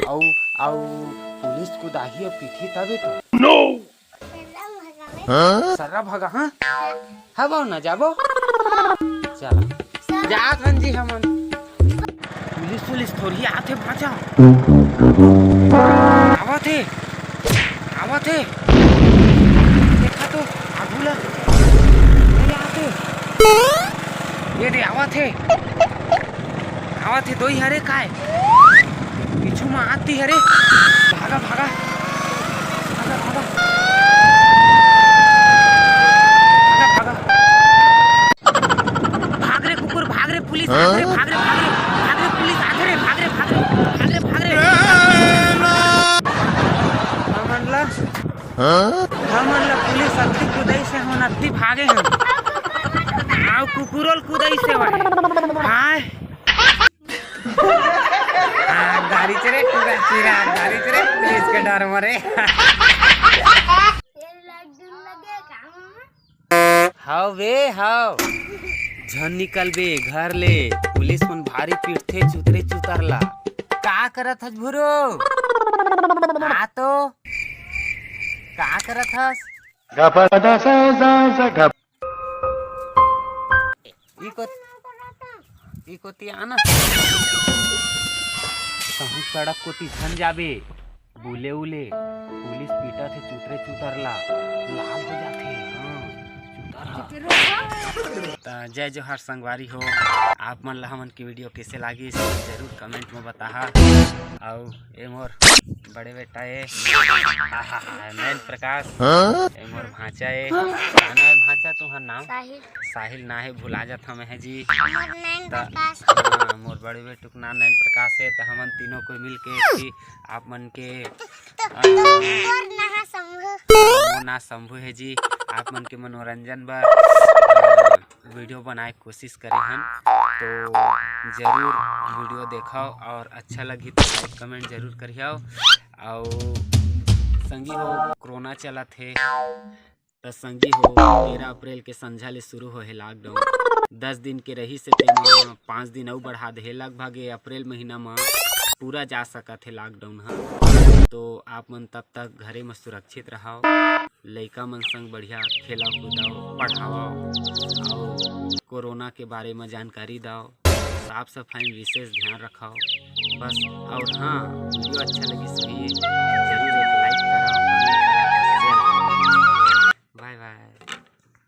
आउ आउ पुलिस को दाही और पीठी तबे तो नो सररा भगा हाँ हबो ना जाबो चला जात हन जी हमन पुलिस थोड़ी आथे बाजा आवत है देखा तो आगुला ये आते ये दे आवत है दो ही हरे काय पीछू में आती हरे भागा भागा भागा भागा भाग रे कुकुर भाग रे पुलिस भाग रे पुलिस भाग रे हमन ला पुलिस अति कुदाई से हम अति भागे हैं आउ कुकुरोल कुदाई से हाय गाड़ी चले पुलिस के डर मरे हाउ बे हाउ झन निकल बे घर ले पुलिस मन भारी पीटथे चुतरे चुतरला का करत हस भुरो आ तो का करत हस इकोती आना कहूँ सड़क को तीछन जाबे बुले उले पुलिस पीटा थे चुतरे चुतरला लाल हो जाते जय जोहार संगवारी हो आप मन ला हमन की वीडियो कैसे लागी जरूर कमेंट में बताहा और ए मोर बड़े बेटा ए नैन प्रकाश ए मोर भांचा ए गाना है भांचा तुहर नाम साहिल ना है भुला जात हमें है जी मोर बड़े बेटुक नाम नैन प्रकाश है तो हमन तीनों को मिल के आप मन के ना शंभू है जी आप मन के मनोरंजन बर वीडियो बनाए कोशिश करे हन तो जरूर वीडियो देखाओ और अच्छा लगी तो लाइक कमेंट जरूर करियो और संगी हो कोरोना चला थे तो संगी हो 13 अप्रैल के संझा ले शुरू हो है लॉकडाउन 10 दिन के रही से 5 दिन और बढ़ा दे लगभग अप्रैल महीना में पूरा जा सका थे लॉकडाउन हाँ तो आप मन तब तक घरे में सुरक्षित रहो लइका मन संग बढ़िया खेला कूदाओ पढ़ाओ और कोरोना के बारे में जानकारी दाओ साफ सफाई में विशेष ध्यान रखाओ बस और हाँ वीडियो अच्छा लगी सही जरूर